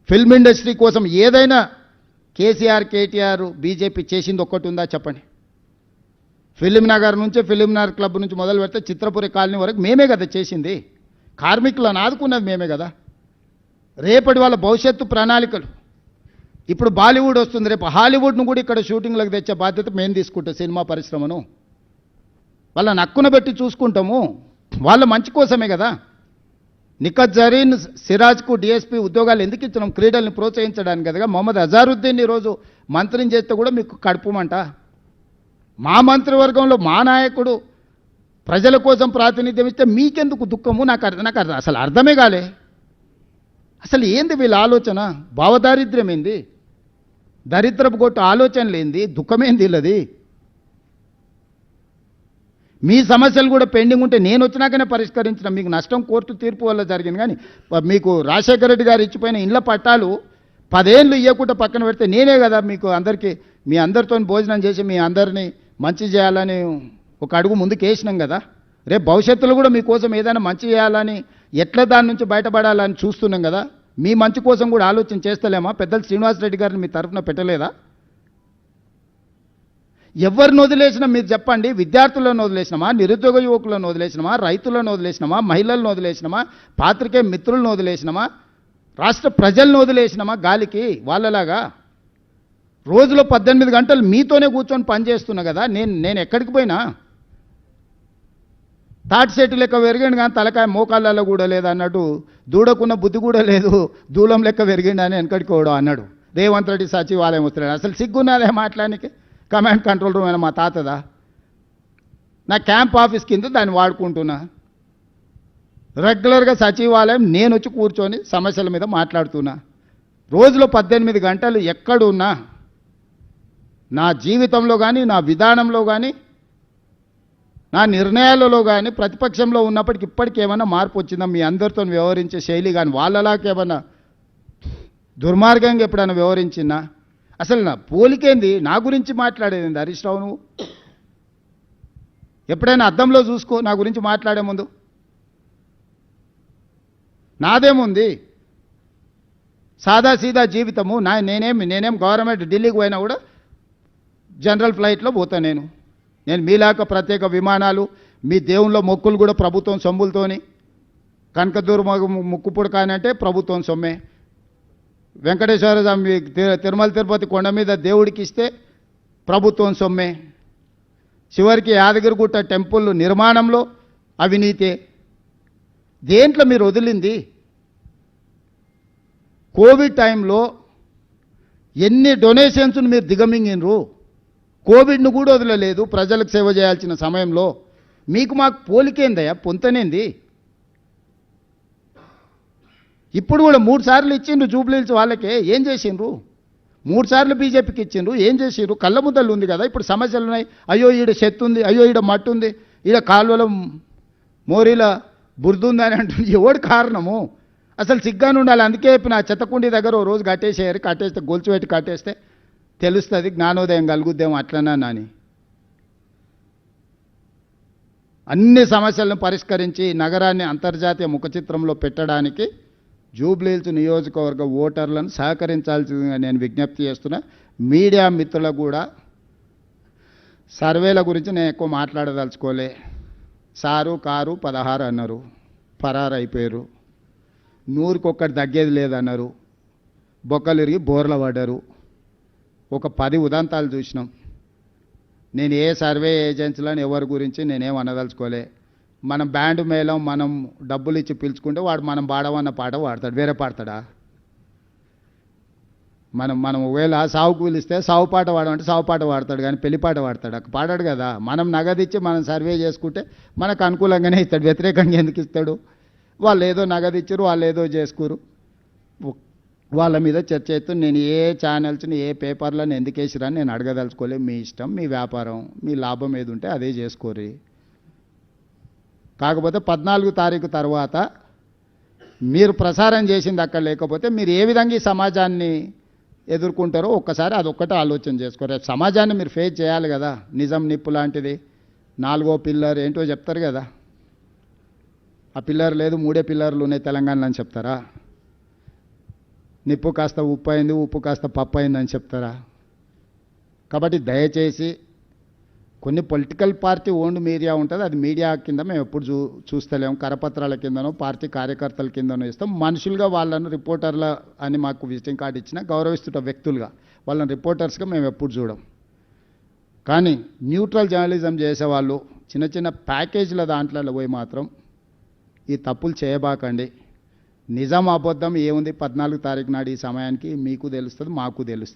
Film industry కోసం ఏదైనా KCR KTR BJP చేసింది ఒక్కటి ఉందా చెప్పండి. ఫిలిం నగర్ నుంచి ఫిలిం నగర్ క్లబ్ నుంచి మొదలు పెడితే చిత్రపురి కాలనీ వరకు మేమే కదా చేసింది. కార్మికులను ఆదుకున్నది మేమే కదా. రేపటి వాళ్ళ భవిష్యత్తు ప్రణాళికలు. ఇప్పుడు బాలీవుడ్ వస్తుంది, రేపు హాలీవుడ్ను కూడా ఇక్కడ షూటింగ్లకు తెచ్చే బాధ్యత మేము తీసుకుంటాం. సినిమా పరిశ్రమను వాళ్ళని హక్కున పెట్టి చూసుకుంటాము. వాళ్ళ మంచి కోసమే కదా. నిఖత్ జరీన్ సిరాజ్కు డిఎస్పీ ఉద్యోగాలు ఎందుకు ఇచ్చినాం? క్రీడల్ని ప్రోత్సహించడానికి కదా. మొహమ్మద్ అజారుద్దీన్ ఈరోజు మంత్రిని చేస్తే కూడా మీకు కడుపుమంట. మా మంత్రివర్గంలో మా నాయకుడు ప్రజల కోసం ప్రాతినిధ్యం ఇస్తే మీకెందుకు దుఃఖము? నాకు అసలు అర్థమే కాలే. అసలు ఏంది వీళ్ళ ఆలోచన? భావదారిద్ర్యం ఏంది? దరిద్రపు కొట్టు ఆలోచనలు ఏంది? దుఃఖమేంది వీళ్ళది? మీ సమస్యలు కూడా పెండింగ్ ఉంటే నేను వచ్చినాకనే పరిష్కరించిన. మీకు నష్టం కోర్టు తీర్పు వల్ల జరిగింది. కానీ మీకు రాజశేఖర రెడ్డి గారు ఇచ్చిపోయిన ఇండ్ల పట్టాలు 10 ఏళ్ళు ఇవ్వకుండా పక్కన పెడితే నేనే కదా మీకు అందరికీ మీ అందరితో భోజనం చేసి మీ అందరినీ మంచి చేయాలని ఒక అడుగు ముందుకు వేసినాం కదా. రేపు భవిష్యత్తులో కూడా మీకోసం ఏదైనా మంచి చేయాలని, ఎట్లా దాని నుంచి బయటపడాలని చూస్తున్నాం కదా. మీ మంచి కోసం కూడా ఆలోచన చేస్తలేమా? పెద్దలు శ్రీనివాసరెడ్డి గారిని మీ తరఫున పెట్టలేదా? ఎవరిని వదిలేసినా మీరు చెప్పండి. విద్యార్థులను వదిలేసినామా? నిరుద్యోగ యువకులను వదిలేసినామా? రైతులను వదిలేసినామా? మహిళలను వదిలేసినామా? పాత్రికేయ మిత్రులను వదిలేసినామా? రాష్ట్ర ప్రజలను వదిలేసినామా గాలికి? వాళ్ళలాగా రోజులో 18 గంటలు మీతోనే కూర్చొని పనిచేస్తున్నా కదా. నేను ఎక్కడికి పోయినా తాటి చెట్టు లెక్క పెరిగిండు కానీ తలకాయ మోకాళ్ళలో కూడా లేదు అన్నట్టు, దూడకున్న బుద్ధి కూడా లేదు, దూలం లెక్క పెరిగిండు అని వెనకడికోవడం అన్నాడు. రేవంత్ రెడ్డి సచివాలయం వస్తున్నాడు. అసలు సిగ్గున్నదే మాట్లాడానికి? కమాండ్ కంట్రోల్ రూమ్ అయినా మా తాతదా? నా క్యాంప్ ఆఫీస్ కింద దాన్ని వాడుకుంటున్నా. రెగ్యులర్గా సచివాలయం నేను వచ్చి కూర్చొని సమస్యల మీద మాట్లాడుతున్నా. రోజులో 18 గంటలు ఎక్కడున్నా నా జీవితంలో కానీ, నా విధానంలో కానీ, నా నిర్ణయాలలో కానీ ప్రతిపక్షంలో ఉన్నప్పటికి ఇప్పటికి ఏమైనా మార్పు వచ్చిందా? మీ అందరితో వ్యవహరించే శైలి కానీ వాళ్ళలాగా ఏమన్నా దుర్మార్గంగా ఎప్పుడైనా వ్యవహరించిందా? అసలు నా పోలికేంది? నా గురించి మాట్లాడేది హరీష్ రావు? నువ్వు ఎప్పుడైనా అద్దంలో చూసుకో నా గురించి మాట్లాడే ముందు. నాదేముంది? సాదా సీదా జీవితము. నేనేం గవర్నమెంట్ ఢిల్లీకి పోయినా కూడా జనరల్ ఫ్లైట్లో పోతా. నేను మీలాక ప్రత్యేక విమానాలు, మీ దేవుళ్ళ మొక్కులు కూడా ప్రభుత్వం సొమ్ములతోని. కనకదుర్గ ముక్కు పుడకానంటే ప్రభుత్వం సొమ్మే. వెంకటేశ్వర స్వామి తిరుమల తిరుపతి కొండ మీద దేవుడికి ఇస్తే ప్రభుత్వం సొమ్మే. చివరికి యాదగిరిగుట్ట టెంపుల్ నిర్మాణంలో అవినీతే. దేంట్లో మీరు వదిలింది? కోవిడ్ టైంలో ఎన్ని డొనేషన్స్ను మీరు దిగమింగినరు? కోవిడ్ను కూడా వదలలేదు ప్రజలకు సేవ చేయాల్సిన సమయంలో. మీకు మాకు పోలికేందయ్యా? పొంతనేంది? ఇప్పుడు కూడా 3 సార్లు ఇచ్చిండ్రు జూబ్లీహిల్స్ వాళ్ళకే. ఏం చేసిండ్రు? 3 సార్లు బీజేపీకి ఇచ్చిండ్రు. ఏం చేసిండ్రు? కళ్ళ ముద్దలు ఉంది కదా. ఇప్పుడు సమస్యలు ఉన్నాయి. అయ్యో ఈడ చెత్త ఉంది, అయ్యో ఈడ మట్టి ఉంది, ఈడ కాలువల మోరీల బురద ఉంది అని అంటుంది. ఎవడు కారణము? అసలు సిగ్గాను ఉండాలి. అందుకే నా చెత్తకుండి దగ్గర ఓ రోజు కట్టేసేయారు. కట్టేస్తే గొలుసు పెట్టి కట్టేస్తే తెలుస్తుంది, జ్ఞానోదయం కలుగుద్దేమో అట్లనా అని. అన్ని సమస్యలను పరిష్కరించి నగరాన్ని అంతర్జాతీయ ముఖచిత్రంలో పెట్టడానికి జూబ్లీహిల్స్ నియోజకవర్గ ఓటర్లను సహకరించాల్సిందిగా నేను విజ్ఞప్తి చేస్తున్నా. మీడియా మిత్రులకు కూడా సర్వేల గురించి నేను ఎక్కువ మాట్లాడదలుచుకోలే. సారు కారు 16 అన్నారు, పరారు అయిపోయారు. 100కి ఒక్కటి తగ్గేది లేదన్నారు, బొక్కలు ఇరిగి బోర్ల పడ్డారు. ఒక 10 ఉదంతాలు చూసినాం. నేను ఏ సర్వే ఏజెన్సీలను ఎవరి గురించి నేనేం అనదలుచుకోలే. మనం బ్యాండ్ మేళం మనం డబ్బులు ఇచ్చి పిలుచుకుంటే వాడు మనం పాడవన్న పాట పాడతాడు, వేరే పాడతాడా? మనం ఒకవేళ సావుకు పిలిస్తే సావు పాట పాడమంటే సావు పాట పాడతాడు కానీ పెళ్లి పాట పాడతాడు? పాడాడు కదా. మనం నగదిచ్చి మనం సర్వే చేసుకుంటే మనకు అనుకూలంగానే ఇస్తాడు, వ్యతిరేకంగా ఎందుకు ఇస్తాడు? వాళ్ళు ఏదో నగదిచ్చారు, వాళ్ళు ఏదో చేసుకోరు, వాళ్ళ మీద చర్చ చేస్తూ నేను ఏ ఛానల్స్ని ఏ పేపర్లను ఎందుకు వేసిరని నేను అడగదలుచుకోలే. మీ ఇష్టం, మీ వ్యాపారం, మీ లాభం ఏది ఉంటే అదే చేసుకోరు. కాకపోతే 14 తారీఖు తర్వాత మీరు ప్రసారం చేసింది అక్కడ లేకపోతే మీరు ఏ విధంగా ఈ సమాజాన్ని ఎదుర్కొంటారో ఒక్కసారి అదొక్కటే ఆలోచన చేసుకోరు. రేపు సమాజాన్ని మీరు ఫేస్ చేయాలి కదా. నిజం నిప్పు లాంటిది 4వ పిల్లర్ ఏంటో చెప్తారు కదా. ఆ పిల్లర్ లేదు, 3 పిల్లర్లు ఉన్నాయి తెలంగాణలో అని చెప్తారా? నిప్పు కాస్త ఉప్పు అయింది, ఉప్పు కాస్త పప్పు అయిందని చెప్తారా? కాబట్టి దయచేసి కొన్ని పొలిటికల్ పార్టీ ఓన్డ్ మీడియా ఉంటుంది, అది మీడియా కింద మేము ఎప్పుడు చూస్తలేము. కరపత్రాల కిందనో పార్టీ కార్యకర్తల కిందనో ఇస్తాం. మనుషులుగా వాళ్ళను రిపోర్టర్ల అని మాకు విజిటింగ్ కార్డు ఇచ్చిన గౌరవిస్తున్న వ్యక్తులుగా వాళ్ళని రిపోర్టర్స్గా మేము ఎప్పుడు చూడం. కానీ న్యూట్రల్ జర్నలిజం చేసేవాళ్ళు చిన్న చిన్న ప్యాకేజీల దాంట్లో పోయి మాత్రం ఈ తప్పులు చేయబాకండి. నిజం అబద్ధం ఏముంది 14 తారీఖు నాడు ఈ సమయానికి మీకు తెలుస్తుంది, మాకు తెలుస్తుంది.